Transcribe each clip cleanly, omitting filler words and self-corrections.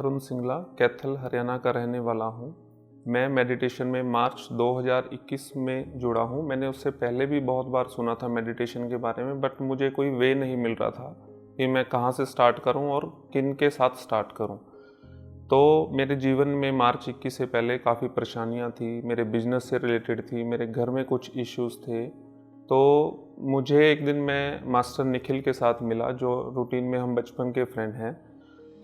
अरुण सिंगला कैथल हरियाणा का रहने वाला हूँ। मैं मेडिटेशन में मार्च 2021 में जुड़ा हूँ। मैंने उससे पहले भी बहुत बार सुना था मेडिटेशन के बारे में, बट मुझे कोई वे नहीं मिल रहा था कि मैं कहाँ से स्टार्ट करूँ और किन के साथ स्टार्ट करूँ। तो मेरे जीवन में मार्च 21 से पहले काफ़ी परेशानियाँ थी, मेरे बिजनेस से रिलेटेड थी, मेरे घर में कुछ इश्यूज़ थे। तो मुझे एक दिन मैं मास्टर निखिल के साथ मिला, जो रूटीन में हम बचपन के फ्रेंड हैं।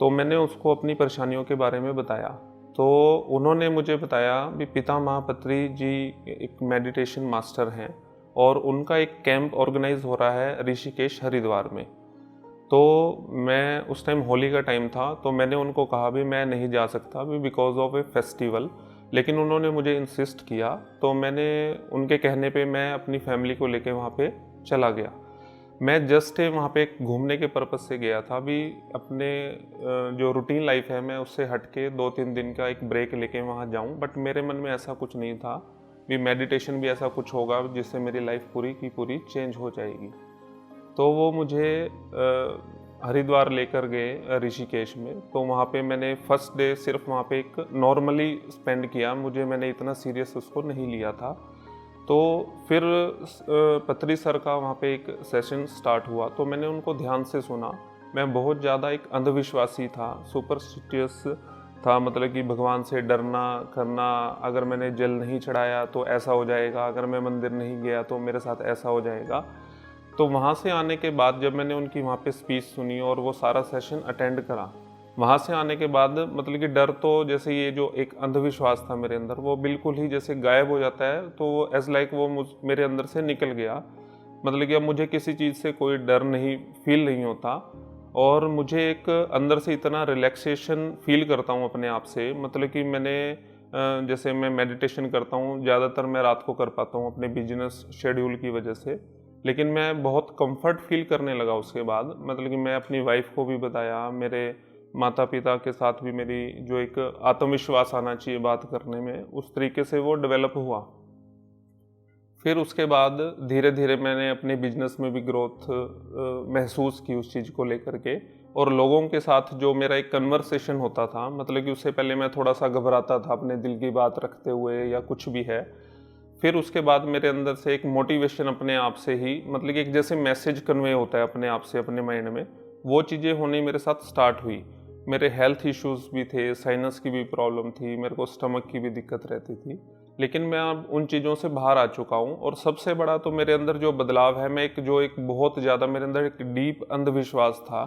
तो मैंने उसको अपनी परेशानियों के बारे में बताया। तो उन्होंने मुझे बताया भी पितामह पत्री जी एक मेडिटेशन मास्टर हैं और उनका एक कैंप ऑर्गेनाइज हो रहा है ऋषिकेश हरिद्वार में। तो मैं उस टाइम होली का टाइम था, तो मैंने उनको कहा भी मैं नहीं जा सकता भी बिकॉज ऑफ ए फेस्टिवल, लेकिन उन्होंने मुझे इंसिस्ट किया। तो मैंने उनके कहने पे मैं अपनी फैमिली को लेके वहाँ पे चला गया। मैं जस्ट वहाँ पे घूमने के पर्पज़ से गया था। अभी अपने जो रूटीन लाइफ है मैं उससे हट के 2-3 दिन का एक ब्रेक लेके वहाँ जाऊँ, बट मेरे मन में ऐसा कुछ नहीं था भी मेडिटेशन भी ऐसा कुछ होगा जिससे मेरी लाइफ पूरी की पूरी चेंज हो जाएगी। तो वो मुझे हरिद्वार लेकर गए ऋषिकेश में। तो वहाँ पे मैंने फर्स्ट डे सिर्फ वहाँ पे एक नॉर्मली स्पेंड किया, मैंने इतना सीरियस उसको नहीं लिया था। तो फिर पत्री सर का वहाँ पे एक सेशन स्टार्ट हुआ, तो मैंने उनको ध्यान से सुना। मैं बहुत ज़्यादा एक अंधविश्वासी था, सुपरस्टिशियस था, मतलब कि भगवान से डरना करना, अगर मैंने जल नहीं चढ़ाया तो ऐसा हो जाएगा, अगर मैं मंदिर नहीं गया तो मेरे साथ ऐसा हो जाएगा। तो वहाँ से आने के बाद जब मैंने उनकी वहाँ पे स्पीच सुनी और वो सारा सेशन अटेंड करा, वहाँ से आने के बाद मतलब कि डर तो जैसे ये जो एक अंधविश्वास था मेरे अंदर वो बिल्कुल ही जैसे गायब हो जाता है। तो एज लाइक वो मेरे अंदर से निकल गया। मतलब कि अब मुझे किसी चीज़ से कोई डर नहीं फील नहीं होता और मुझे एक अंदर से इतना रिलैक्सेशन फील करता हूँ अपने आप से। मतलब कि मैंने जैसे मैं मेडिटेशन करता हूँ, ज़्यादातर मैं रात को कर पाता हूँ अपने बिजनेस शेड्यूल की वजह से, लेकिन मैं बहुत कंफर्ट फील करने लगा उसके बाद। मतलब कि मैं अपनी वाइफ को भी बताया, मेरे माता पिता के साथ भी मेरी जो एक आत्मविश्वास आना चाहिए बात करने में, उस तरीके से वो डेवलप हुआ। फिर उसके बाद धीरे धीरे मैंने अपने बिजनेस में भी ग्रोथ महसूस की उस चीज़ को लेकर के, और लोगों के साथ जो मेरा एक कन्वर्सेशन होता था, मतलब कि उससे पहले मैं थोड़ा सा घबराता था अपने दिल की बात रखते हुए या कुछ भी है। फिर उसके बाद मेरे अंदर से एक मोटिवेशन अपने आप से ही, मतलब कि एक जैसे मैसेज कन्वे होता है अपने आप से अपने माइंड में, वो चीज़ें होनी मेरे साथ स्टार्ट हुई। मेरे हेल्थ इश्यूज़ भी थे, साइनस की भी प्रॉब्लम थी, मेरे को स्टमक की भी दिक्कत रहती थी, लेकिन मैं अब उन चीज़ों से बाहर आ चुका हूँ। और सबसे बड़ा तो मेरे अंदर जो बदलाव है, मैं एक बहुत ज़्यादा मेरे अंदर एक डीप अंधविश्वास था,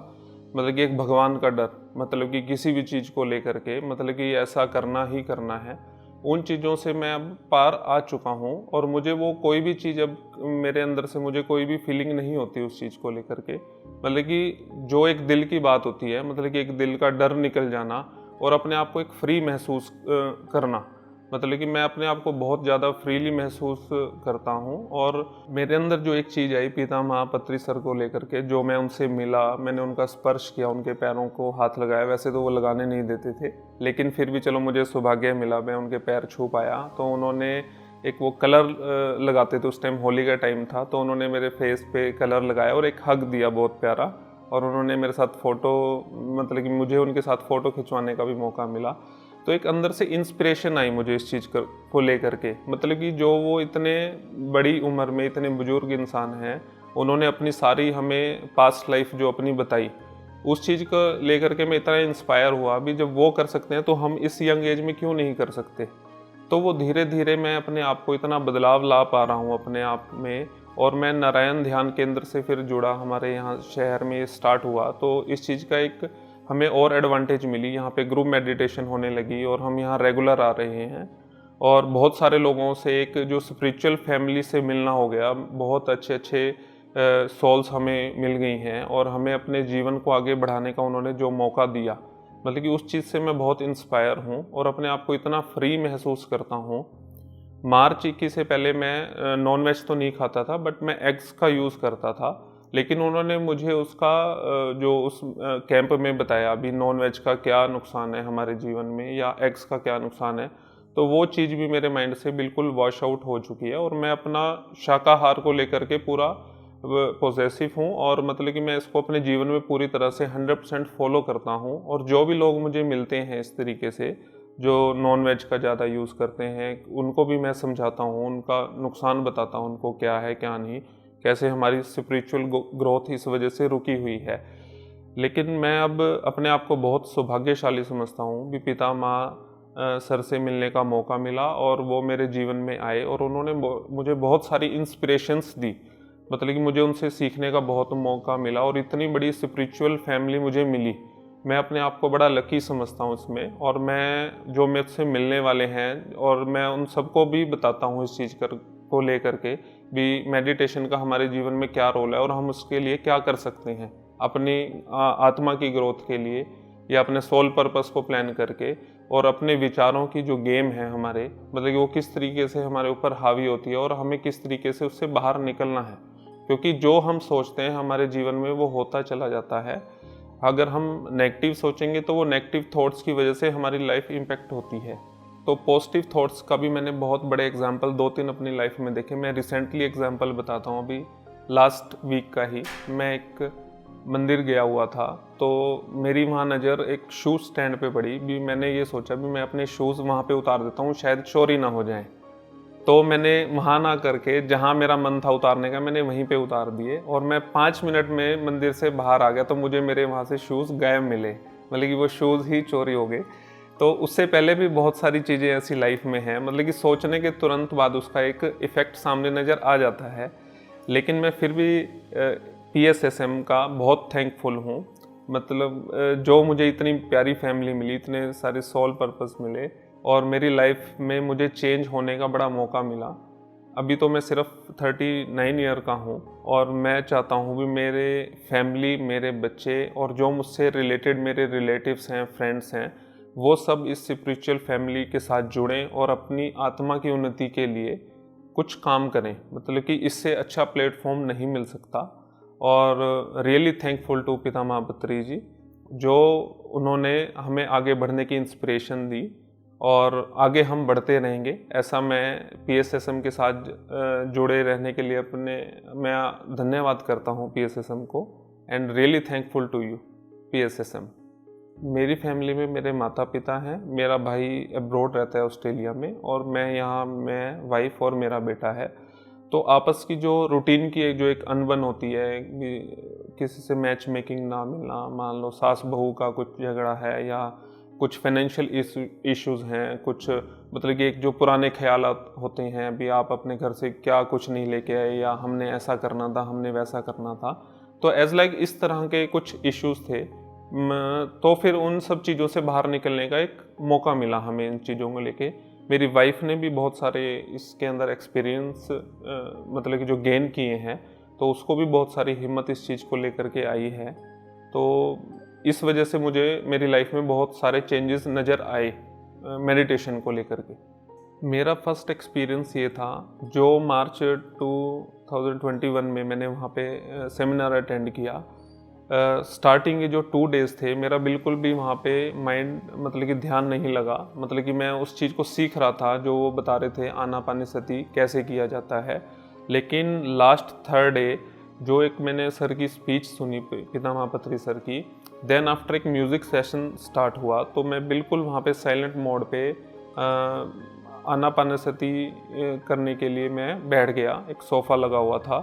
मतलब कि एक भगवान का डर, मतलब कि किसी भी चीज़ को लेकर के, मतलब कि ऐसा करना ही करना है, उन चीज़ों से मैं अब पार आ चुका हूँ। और मुझे वो कोई भी चीज़ अब मेरे अंदर से मुझे कोई भी फीलिंग नहीं होती उस चीज़ को लेकर के। मतलब कि जो एक दिल की बात होती है, मतलब कि एक दिल का डर निकल जाना और अपने आप को एक फ्री महसूस करना, मतलब कि मैं अपने आप को बहुत ज़्यादा फ्रीली महसूस करता हूँ। और मेरे अंदर जो एक चीज़ आई पितामह पत्री सर को लेकर के, जो मैं उनसे मिला, मैंने उनका स्पर्श किया, उनके पैरों को हाथ लगाया। वैसे तो वो लगाने नहीं देते थे, लेकिन फिर भी चलो मुझे सौभाग्य मिला, मैं उनके पैर छू पाया। तो उन्होंने एक वो कलर लगाते थे, उस टाइम होली का टाइम था, तो उन्होंने मेरे फेस पे कलर लगाया और एक हग दिया बहुत प्यारा। और उन्होंने मेरे साथ फ़ोटो, मतलब कि मुझे उनके साथ फ़ोटो खिंचवाने का भी मौका मिला। तो एक अंदर से इंस्पिरेशन आई मुझे इस चीज़ को लेकर के, मतलब कि जो वो इतने बड़ी उम्र में इतने बुजुर्ग इंसान हैं, उन्होंने अपनी सारी हमें पास्ट लाइफ जो अपनी बताई, उस चीज़ को लेकर के मैं इतना इंस्पायर हुआ। अभी जब वो कर सकते हैं तो हम इस यंग एज में क्यों नहीं कर सकते। तो वो धीरे धीरे मैं अपने आप को इतना बदलाव ला पा रहा हूँ अपने आप में। और मैं नारायण ध्यान केंद्र से फिर जुड़ा, हमारे यहाँ शहर में ये स्टार्ट हुआ, तो इस चीज़ का एक हमें और एडवांटेज मिली। यहाँ पे ग्रुप मेडिटेशन होने लगी और हम यहाँ रेगुलर आ रहे हैं, और बहुत सारे लोगों से एक जो स्पिरिचुअल फैमिली से मिलना हो गया। बहुत अच्छे अच्छे सोल्स हमें मिल गई हैं और हमें अपने जीवन को आगे बढ़ाने का उन्होंने जो मौका दिया, मतलब कि उस चीज़ से मैं बहुत इंस्पायर हूँ और अपने आप को इतना फ्री महसूस करता हूँ। मार्च 21 से पहले मैं नॉन वेज तो नहीं खाता था, बट मैं एग्स का यूज़ करता था। लेकिन उन्होंने मुझे उसका जो उस कैंप में बताया अभी नॉन वेज का क्या नुकसान है हमारे जीवन में, या एग्स का क्या नुकसान है, तो वो चीज़ भी मेरे माइंड से बिल्कुल वॉश आउट हो चुकी है। और मैं अपना शाकाहार को लेकर के पूरा पॉसेसिव हूँ और मतलब कि मैं इसको अपने जीवन में पूरी तरह से 100% फॉलो करता हूँ। और जो भी लोग मुझे मिलते हैं इस तरीके से, जो नॉन वेज का ज़्यादा यूज़ करते हैं, उनको भी मैं समझाता हूँ, उनका नुकसान बताता हूँ उनको क्या है क्या नहीं, कैसे हमारी स्पिरिचुअल ग्रोथ इस वजह से रुकी हुई है। लेकिन मैं अब अपने आप को बहुत सौभाग्यशाली समझता हूँ कि पिता माँ सर से मिलने का मौका मिला और वो मेरे जीवन में आए और उन्होंने मुझे बहुत सारी इंस्पिरेशंस दी। मतलब कि मुझे उनसे सीखने का बहुत मौका मिला और इतनी बड़ी स्पिरिचुअल फैमिली मुझे मिली। मैं अपने आप को बड़ा लकी समझता हूँ इसमें। और मैं जो मुझसे मिलने वाले हैं और मैं उन सबको भी बताता हूँ इस चीज़ को लेकर के भी मेडिटेशन का हमारे जीवन में क्या रोल है और हम उसके लिए क्या कर सकते हैं अपनी आत्मा की ग्रोथ के लिए या अपने सोल पर्पस को प्लान करके, और अपने विचारों की जो गेम है हमारे, मतलब कि वो किस तरीके से हमारे ऊपर हावी होती है और हमें किस तरीके से उससे बाहर निकलना है। क्योंकि जो हम सोचते हैं हमारे जीवन में वो होता चला जाता है। अगर हम नेगेटिव सोचेंगे तो वो नेगेटिव थॉट्स की वजह से हमारी लाइफ इम्पेक्ट होती है। तो पॉजिटिव थॉट्स का भी मैंने बहुत बड़े एग्जाम्पल 2-3 अपनी लाइफ में देखे। मैं रिसेंटली एग्जाम्पल बताता हूँ। अभी लास्ट वीक का ही मैं एक मंदिर गया हुआ था, तो मेरी वहाँ नज़र एक शूज़ स्टैंड पे पड़ी। भी मैंने ये सोचा भी मैं अपने शूज़ वहाँ पे उतार देता हूँ, शायद चोरी ना हो जाए। तो मैंने वहाँ ना करके जहाँ मेरा मन था उतारने का, मैंने वहीं पे उतार दिए और मैं 5 मिनट में मंदिर से बाहर आ गया। तो मुझे मेरे वहाँ से शूज़ गायब मिले, मतलब कि वो शूज़ ही चोरी हो गए। तो उससे पहले भी बहुत सारी चीज़ें ऐसी लाइफ में हैं, मतलब कि सोचने के तुरंत बाद उसका एक इफ़ेक्ट सामने नज़र आ जाता है। लेकिन मैं फिर भी PSSM का बहुत थैंकफुल हूँ। मतलब जो मुझे इतनी प्यारी फैमिली मिली, इतने सारे सोल पर्पस मिले और मेरी लाइफ में मुझे चेंज होने का बड़ा मौका मिला। अभी तो मैं सिर्फ 39 ईयर का हूँ और मैं चाहता हूँ भी मेरे फैमिली, मेरे बच्चे और जो मुझसे रिलेटेड मेरे रिलेटिव्स हैं, फ्रेंड्स हैं, वो सब इस स्पिरिचुअल फैमिली के साथ जुड़ें और अपनी आत्मा की उन्नति के लिए कुछ काम करें। मतलब कि इससे अच्छा प्लेटफॉर्म नहीं मिल सकता। और रियली थैंकफुल टू पितामह बत्री जी, जो उन्होंने हमें आगे बढ़ने की इंस्पिरेशन दी और आगे हम बढ़ते रहेंगे। ऐसा मैं PSSM के साथ जुड़े रहने के लिए मैं धन्यवाद करता हूँ PSSM को। And really thankful to you PSSM। मेरी फैमिली में मेरे माता पिता हैं, मेरा भाई अब्रॉड रहता है ऑस्ट्रेलिया में, और मैं यहाँ, मैं वाइफ और मेरा बेटा है। तो आपस की जो रूटीन की जो एक अनबन होती है, किसी से मैच मेकिंग ना मिलना, मान लो सास बहू का कुछ झगड़ा है या कुछ फाइनेंशियल इश्यूज़ हैं, कुछ मतलब कि एक जो पुराने ख्यालात होते हैं, अभी आप अपने घर से क्या कुछ नहीं लेके आए, या हमने ऐसा करना था, हमने वैसा करना था। तो एज लाइक इस तरह के कुछ इश्यूज़ थे। तो फिर उन सब चीज़ों से बाहर निकलने का एक मौका मिला हमें इन चीज़ों को लेके। मेरी वाइफ ने भी बहुत सारे इसके अंदर एक्सपीरियंस मतलब कि जो गेन किए हैं, तो उसको भी बहुत सारी हिम्मत इस चीज़ को लेकर के आई है। तो इस वजह से मुझे मेरी लाइफ में बहुत सारे चेंजेस नज़र आए मेडिटेशन को लेकर के। मेरा फर्स्ट एक्सपीरियंस ये था, जो मार्च 2021 में मैंने वहाँ पे सेमिनार अटेंड किया। स्टार्टिंग के जो 2 डेज़ थे, मेरा बिल्कुल भी वहाँ पे माइंड मतलब कि ध्यान नहीं लगा। मतलब कि मैं उस चीज़ को सीख रहा था जो वो बता रहे थे, आनापानसति कैसे किया जाता है। लेकिन लास्ट 3rd डे जो एक मैंने सर की स्पीच सुनी, पितामह बत्री सर की, देन आफ्टर एक म्यूज़िक सेशन स्टार्ट हुआ, तो मैं बिल्कुल वहाँ पे साइलेंट मोड पे आनापानसति करने के लिए मैं बैठ गया। एक सोफ़ा लगा हुआ था,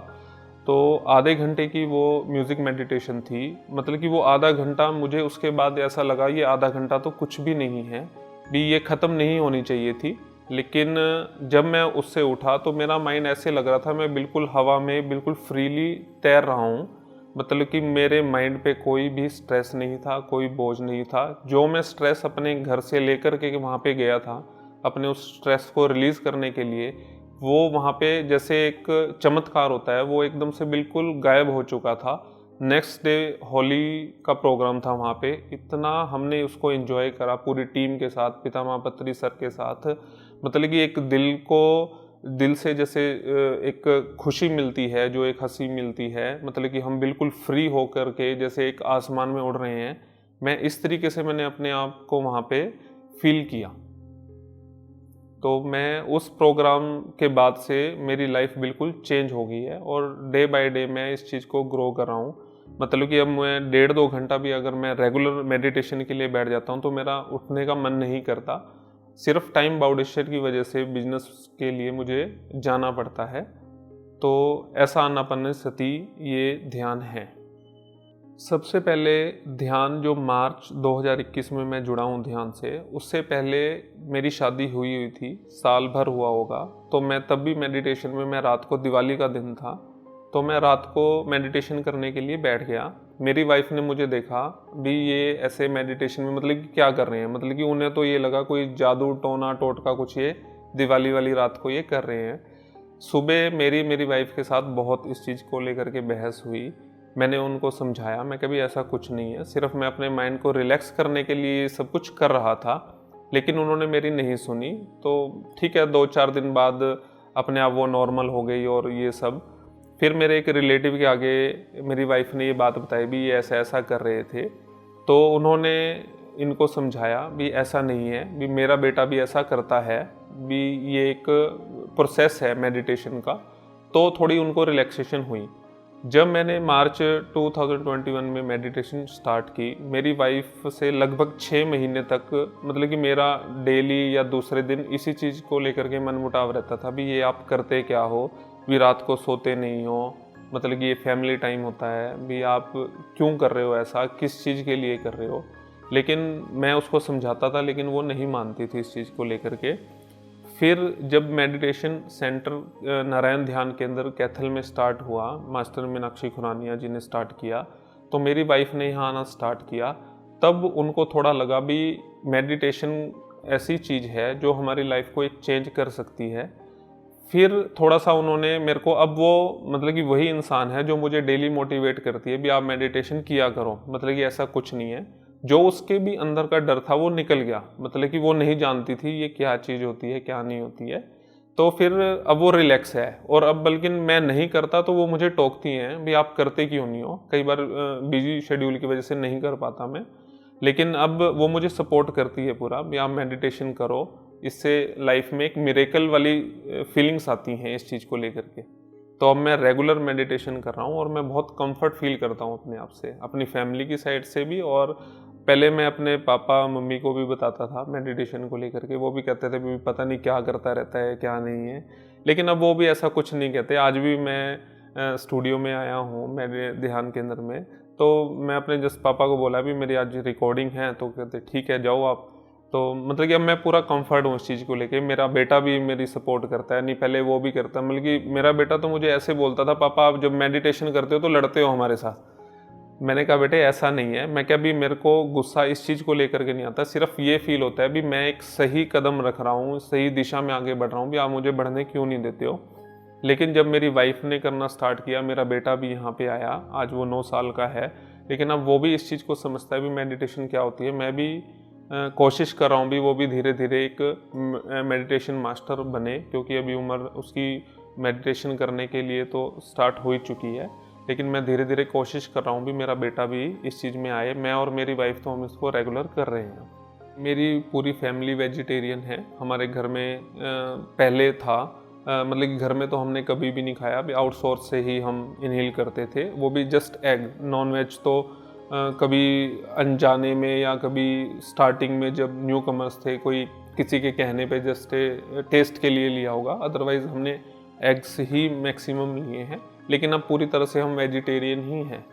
तो आधे घंटे की वो म्यूज़िक मेडिटेशन थी। मतलब कि वो आधा घंटा, मुझे उसके बाद ऐसा लगा ये आधा घंटा तो कुछ भी नहीं है, भी ये ख़त्म नहीं होनी चाहिए थी। लेकिन जब मैं उससे उठा तो मेरा माइंड ऐसे लग रहा था मैं बिल्कुल हवा में बिल्कुल फ्रीली तैर रहा हूँ। मतलब कि मेरे माइंड पे कोई भी स्ट्रेस नहीं था, कोई बोझ नहीं था। जो मैं स्ट्रेस अपने घर से लेकर के वहाँ पे गया था, अपने उस स्ट्रेस को रिलीज़ करने के लिए, वो वहाँ पे जैसे एक चमत्कार होता है, वो एकदम से बिल्कुल गायब हो चुका था। नेक्स्ट डे होली का प्रोग्राम था वहाँ पे। इतना हमने उसको एंजॉय करा पूरी टीम के साथ, पितामह बत्री सर के साथ। मतलब कि एक दिल से जैसे एक खुशी मिलती है, जो एक हंसी मिलती है, मतलब कि हम बिल्कुल फ्री होकर के जैसे एक आसमान में उड़ रहे हैं। मैं इस तरीके से मैंने अपने आप को वहाँ पे फील किया। तो मैं उस प्रोग्राम के बाद से मेरी लाइफ बिल्कुल चेंज हो गई है और डे बाय डे मैं इस चीज़ को ग्रो कर रहा हूँ। मतलब कि अब मैं 1.5-2 घंटा भी अगर मैं रेगुलर मेडिटेशन के लिए बैठ जाता हूँ तो मेरा उठने का मन नहीं करता। सिर्फ टाइम बाउंडेशन की वजह से बिजनेस के लिए मुझे जाना पड़ता है। तो ऐसा आनापानसति ये ध्यान है। सबसे पहले ध्यान जो मार्च 2021 में मैं जुड़ा हूँ ध्यान से, उससे पहले मेरी शादी हुई थी, साल भर हुआ होगा। तो मैं तब भी मेडिटेशन में, मैं रात को, दिवाली का दिन था, तो मैं रात को मेडिटेशन करने के लिए बैठ गया। मेरी वाइफ ने मुझे देखा भी ये ऐसे मेडिटेशन में मतलब कि क्या कर रहे हैं, मतलब कि उन्हें तो ये लगा कोई जादू टोना टोटका कुछ ये दिवाली वाली रात को ये कर रहे हैं। सुबह मेरी वाइफ के साथ बहुत इस चीज़ को लेकर के बहस हुई। मैंने उनको समझाया, मैं कभी ऐसा कुछ नहीं है, सिर्फ मैं अपने माइंड को रिलैक्स करने के लिए सब कुछ कर रहा था, लेकिन उन्होंने मेरी नहीं सुनी। तो ठीक है, 2-4 दिन बाद अपने आप वो नॉर्मल हो गई और ये सब। फिर मेरे एक रिलेटिव के आगे मेरी वाइफ ने ये बात बताई भी ये ऐसा ऐसा कर रहे थे। तो उन्होंने इनको समझाया भी ऐसा नहीं है, भी मेरा बेटा भी ऐसा करता है, भी ये एक प्रोसेस है मेडिटेशन का। तो थोड़ी उनको रिलैक्सेशन हुई। जब मैंने मार्च 2021 में मेडिटेशन स्टार्ट की, मेरी वाइफ से लगभग 6 महीने तक मतलब कि मेरा डेली या दूसरे दिन इसी चीज़ को लेकर के मनमुटाव रहता था भी ये आप करते क्या हो, भी रात को सोते नहीं हो, मतलब कि ये फैमिली टाइम होता है, भी आप क्यों कर रहे हो ऐसा, किस चीज़ के लिए कर रहे हो। लेकिन मैं उसको समझाता था, लेकिन वो नहीं मानती थी इस चीज़ को लेकर के। फिर जब मेडिटेशन सेंटर नारायण ध्यान केंद्र कैथल में स्टार्ट हुआ, मास्टर मीनाक्षी खुरानिया जी ने स्टार्ट किया, तो मेरी वाइफ ने यहाँ आना स्टार्ट किया। तब उनको थोड़ा लगा भी मेडिटेशन ऐसी चीज़ है जो हमारी लाइफ को एक चेंज कर सकती है। फिर थोड़ा सा उन्होंने मेरे को, अब वो मतलब कि वही इंसान है जो मुझे डेली मोटिवेट करती है भी आप मेडिटेशन किया करो, मतलब कि ऐसा कुछ नहीं है। जो उसके भी अंदर का डर था वो निकल गया, मतलब कि वो नहीं जानती थी ये क्या चीज़ होती है क्या नहीं होती है। तो फिर अब वो रिलैक्स है। और अब बल्कि मैं नहीं करता तो वो मुझे टोकती हैं भी आप करते क्यों नहीं हो। कई बार बिजी शेड्यूल की वजह से नहीं कर पाता मैं, लेकिन अब वो मुझे सपोर्ट करती है पूरा भी आप मेडिटेशन करो, इससे लाइफ में एक मिरेकल वाली फीलिंग्स आती हैं इस चीज़ को लेकर के। तो अब मैं रेगुलर मेडिटेशन कर रहा हूँ और मैं बहुत कंफर्ट फील करता हूँ अपने आप से, अपनी फैमिली की साइड से भी। और पहले मैं अपने पापा मम्मी को भी बताता था मेडिटेशन को लेकर के, वो भी कहते थे भी पता नहीं क्या करता रहता है क्या नहीं है, लेकिन अब वो भी ऐसा कुछ नहीं कहते। आज भी मैं स्टूडियो में आया हूँ मेरे ध्यान केंद्र में, तो मैं अपने जस्ट पापा को बोला भी मेरी आज रिकॉर्डिंग है, तो कहते ठीक है जाओ आप। तो मतलब कि अब मैं पूरा कंफर्ट हूँ उस चीज़ को लेके। मेरा बेटा भी मेरी सपोर्ट करता है, नहीं पहले वो भी करता है, मतलब कि मेरा बेटा तो मुझे ऐसे बोलता था पापा आप जब मेडिटेशन करते हो तो लड़ते हो हमारे साथ। मैंने कहा बेटे ऐसा नहीं है, मैं क्या भी मेरे को गुस्सा इस चीज़ को लेकर के नहीं आता, सिर्फ ये फील होता है भी मैं एक सही कदम रख रहा हूँ, सही दिशा में आगे बढ़ रहा हूँ, भी आप मुझे बढ़ने क्यों नहीं देते हो। लेकिन जब मेरी वाइफ ने करना स्टार्ट किया, मेरा बेटा भी यहाँ पे आया, आज वो 9 साल का है, लेकिन अब वो भी इस चीज़ को समझता है भी मेडिटेशन क्या होती है। मैं भी कोशिश कर रहा हूँ भी वो भी धीरे धीरे एक मेडिटेशन मास्टर बने, क्योंकि अभी उम्र उसकी मेडिटेशन करने के लिए तो स्टार्ट हो ही चुकी है। लेकिन मैं धीरे धीरे कोशिश कर रहा हूँ भी मेरा बेटा भी इस चीज़ में आए। मैं और मेरी वाइफ तो हम इसको रेगुलर कर रहे हैं। मेरी पूरी फैमिली वेजिटेरियन है। हमारे घर में पहले था, मतलब कि घर में तो हमने कभी भी नहीं खाया, अभी आउटसोर्स से ही हम इनहेल करते थे, वो भी जस्ट एग। नॉन वेज तो कभी अनजाने में या कभी स्टार्टिंग में जब न्यू कमर्स थे, कोई किसी के कहने पे जस्ट टेस्ट के लिए लिया होगा, अदरवाइज़ हमने एग्स ही मैक्सिमम लिए हैं। लेकिन अब पूरी तरह से हम वेजिटेरियन ही हैं,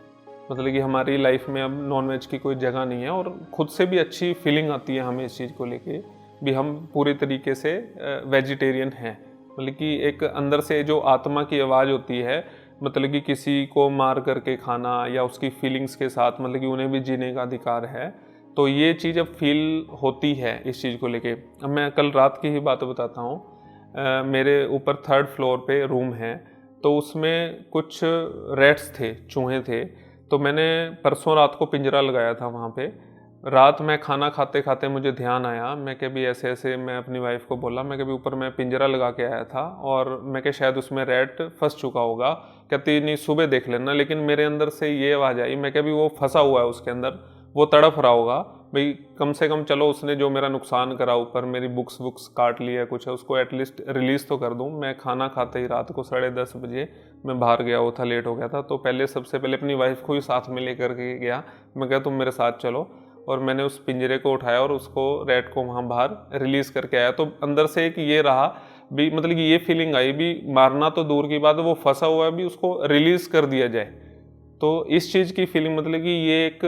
मतलब कि हमारी लाइफ में अब नॉनवेज की कोई जगह नहीं है। और खुद से भी अच्छी फीलिंग आती है हमें इस चीज़ को लेके भी हम पूरी तरीके से वेजिटेरियन हैं। मतलब कि एक अंदर से जो आत्मा की आवाज़ होती है, मतलब कि किसी को मार करके खाना या उसकी फीलिंग्स के साथ, मतलब कि उन्हें भी जीने का अधिकार है, तो ये चीज़ अब फील होती है इस चीज़ को लेके। अब मैं कल रात की ही बात बताता हूँ। मेरे ऊपर 3rd फ्लोर पे रूम है, तो उसमें कुछ रैट्स थे, चूहे थे। तो मैंने परसों रात को पिंजरा लगाया था वहाँ पे। रात में खाना खाते खाते मुझे ध्यान आया, मैं कभी ऐसे ऐसे मैं अपनी वाइफ को बोला, मैं कभी ऊपर मैं पिंजरा लगा के आया था और मैं क्या शायद उसमें रैट फंस चुका होगा। कहती नहीं सुबह देख लेना, लेकिन मेरे अंदर से ये आवाज़ आई, मैं कभी वो फंसा हुआ है उसके अंदर, वो तड़प रहा होगा भाई कम से कम चलो उसने जो मेरा नुकसान करा ऊपर मेरी बुक्स काट लिया कुछ है उसको एटलीस्ट रिलीज़ तो कर दूँ। मैं खाना खाते ही रात को 10:30 बजे मैं बाहर गया हुआ था, लेट हो गया था, तो सबसे पहले अपनी वाइफ को ही साथ में लेकर के गया। मैं कहा तुम मेरे साथ चलो, और मैंने उस पिंजरे को उठाया और उसको रैट को वहाँ बाहर रिलीज़ करके आया। तो अंदर से एक ये रहा भी, मतलब कि ये फीलिंग आई भी मारना तो दूर की बात है, वो फंसा हुआ है भी उसको रिलीज़ कर दिया जाए। तो इस चीज़ की फीलिंग, मतलब कि ये एक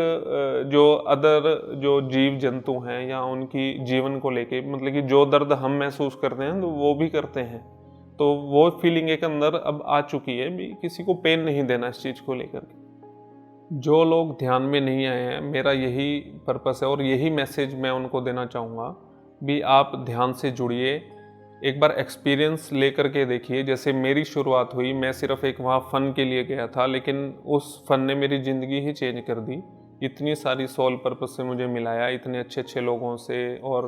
जो जीव जंतु हैं या उनकी जीवन को लेके, मतलब कि जो दर्द हम महसूस करते हैं तो वो भी करते हैं, तो वो फीलिंग एक अंदर अब आ चुकी है भी किसी को पेन नहीं देना इस चीज़ को लेकर के। जो लोग ध्यान में नहीं आए हैं, मेरा यही पर्पस है और यही मैसेज मैं उनको देना चाहूँगा भी आप ध्यान से जुड़िए, एक बार एक्सपीरियंस लेकर के देखिए। जैसे मेरी शुरुआत हुई, मैं सिर्फ एक वहाँ फ़न के लिए गया था, लेकिन उस फ़न ने मेरी ज़िंदगी ही चेंज कर दी। इतनी सारी सोल पर्पस से मुझे मिलाया, इतने अच्छे अच्छे लोगों से, और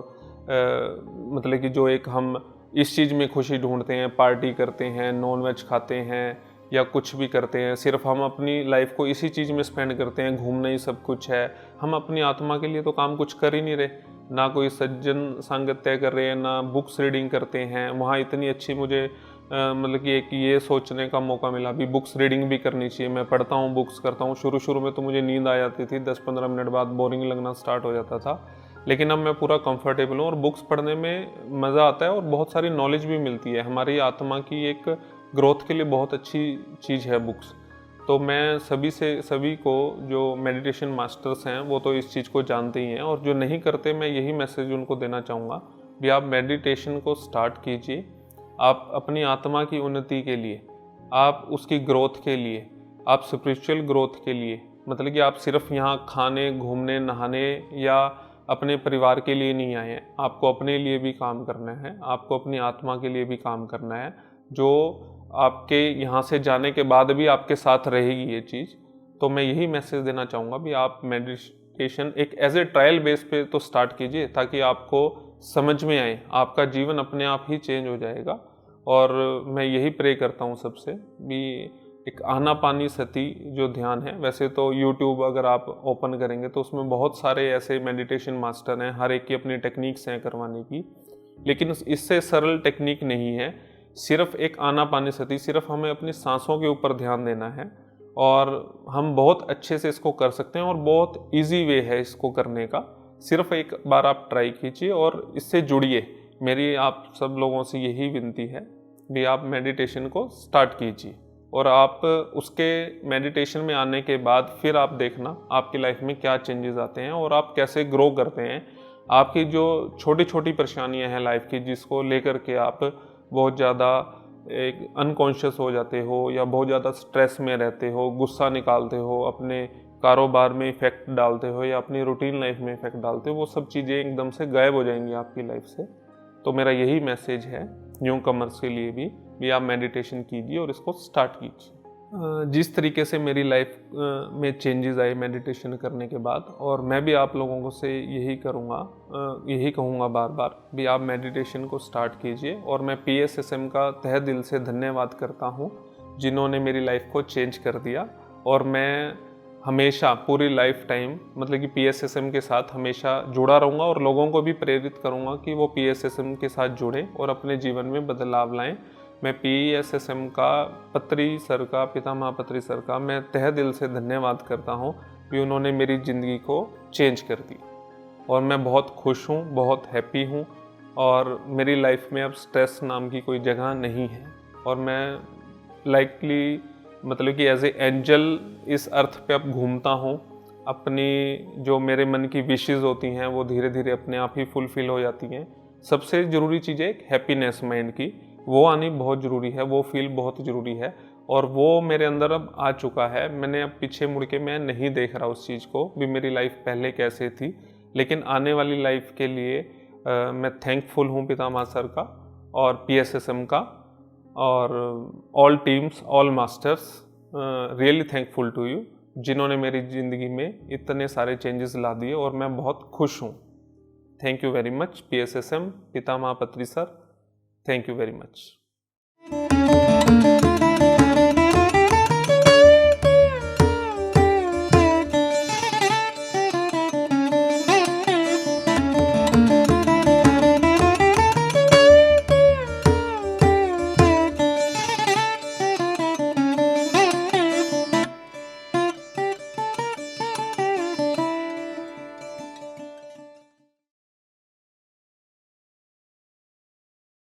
मतलब कि जो एक हम इस चीज़ में खुशी ढूंढते हैं, पार्टी करते हैं, नॉन वेज खाते हैं या कुछ भी करते हैं, सिर्फ हम अपनी लाइफ को इसी चीज़ में स्पेंड करते हैं, घूमना ही सब कुछ है। हम अपनी आत्मा के लिए तो काम कुछ कर ही नहीं रहे, ना कोई सज्जन संगत तय कर रहे हैं, ना बुक्स रीडिंग करते हैं। वहाँ इतनी अच्छी मुझे मतलब कि एक ये सोचने का मौका मिला भी बुक्स रीडिंग भी करनी चाहिए। मैं पढ़ता हूँ, बुक्स करता हूँ। शुरू में तो मुझे नींद आ जाती थी, 10-15 मिनट बाद बोरिंग लगना स्टार्ट हो जाता था, लेकिन अब मैं पूरा कंफर्टेबल हूँ और बुक्स पढ़ने में मज़ा आता है और बहुत सारी नॉलेज भी मिलती है। हमारी आत्मा की एक ग्रोथ के लिए बहुत अच्छी चीज़ है बुक्स। तो मैं सभी को, जो मेडिटेशन मास्टर्स हैं वो तो इस चीज़ को जानते ही हैं, और जो नहीं करते मैं यही मैसेज उनको देना चाहूँगा भी आप मेडिटेशन को स्टार्ट कीजिए। आप अपनी आत्मा की उन्नति के लिए, आप उसकी ग्रोथ के लिए, आप स्पिरिचुअल ग्रोथ के लिए, मतलब कि आप सिर्फ यहाँ खाने, घूमने, नहाने या अपने परिवार के लिए नहीं आए हैं। आपको अपने लिए भी काम करना है, आपको अपनी आत्मा के लिए भी काम करना है, जो आपके यहाँ से जाने के बाद भी आपके साथ रहेगी ये चीज़। तो मैं यही मैसेज देना चाहूँगा भी आप मेडिटेशन एक एज ए ट्रायल बेस पे तो स्टार्ट कीजिए, ताकि आपको समझ में आए, आपका जीवन अपने आप ही चेंज हो जाएगा। और मैं यही प्रे करता हूँ सबसे भी एक आनापानसति जो ध्यान है, वैसे तो यूट्यूब अगर आप ओपन करेंगे तो उसमें बहुत सारे ऐसे मेडिटेशन मास्टर हैं, हर एक की अपनी टेक्निक्स हैं करवाने की, लेकिन इससे सरल टेक्निक नहीं है। सिर्फ एक आनापानसति, सिर्फ हमें अपनी सांसों के ऊपर ध्यान देना है और हम बहुत अच्छे से इसको कर सकते हैं और बहुत इजी वे है इसको करने का। सिर्फ एक बार आप ट्राई कीजिए और इससे जुड़िए। मेरी आप सब लोगों से यही विनती है भी आप मेडिटेशन को स्टार्ट कीजिए, और आप उसके मेडिटेशन में आने के बाद फिर आप देखना आपकी लाइफ में क्या चेंजेस आते हैं और आप कैसे ग्रो करते हैं। आपकी जो छोटी छोटी परेशानियां हैं लाइफ की, जिसको लेकर के आप बहुत ज़्यादा एक अनकॉन्शियस हो जाते हो या बहुत ज़्यादा स्ट्रेस में रहते हो, गुस्सा निकालते हो, अपने कारोबार में इफ़ेक्ट डालते हो या अपनी रूटीन लाइफ में इफ़ेक्ट डालते हो, वो सब चीज़ें एकदम से गायब हो जाएंगी आपकी लाइफ से। तो मेरा यही मैसेज है न्यू कमर्स के लिए भी आप मेडिटेशन कीजिए और इसको स्टार्ट कीजिए। जिस तरीके से मेरी लाइफ में चेंजेस आए मेडिटेशन करने के बाद, और मैं भी आप लोगों को से यही कहूँगा बार बार भी आप मेडिटेशन को स्टार्ट कीजिए। और मैं PSSM का तहे दिल से धन्यवाद करता हूँ जिन्होंने मेरी लाइफ को चेंज कर दिया, और मैं हमेशा पूरी लाइफ टाइम मतलब कि PSSM के साथ हमेशा जुड़ा रहूँगा और लोगों को भी प्रेरित करूँगा कि वो PSSM के साथ जुड़ें और अपने जीवन में बदलाव लाएं। मैं PSSM का पत्री सर का, पितामह पत्री सर का मैं तहे दिल से धन्यवाद करता हूँ कि उन्होंने मेरी ज़िंदगी को चेंज कर दी, और मैं बहुत खुश हूँ, बहुत हैप्पी हूँ, और मेरी लाइफ में अब स्ट्रेस नाम की कोई जगह नहीं है। और मैं लाइकली मतलब कि एज ए एंजल इस अर्थ पे अब घूमता हूँ। अपनी जो मेरे मन की विशेज़ होती हैं वो धीरे धीरे अपने आप ही फुलफ़िल हो जाती हैं। सबसे ज़रूरी चीज़ है एक हैप्पीनेस माइंड की, वो आनी बहुत ज़रूरी है, वो फील बहुत ज़रूरी है, और वो मेरे अंदर अब आ चुका है। मैंने अब पीछे मुड़ के मैं नहीं देख रहा उस चीज़ को भी मेरी लाइफ पहले कैसे थी, लेकिन आने वाली लाइफ के लिए मैं थैंकफुल हूँ पितामह सर का और PSSM का और all teams, all masters, really thankful to you जिन्होंने मेरी ज़िंदगी में इतने सारे चेंजेस ला दिए, और मैं बहुत खुश हूँ। Thank you very much PSSM, पितामह पत्री sir, thank you very much.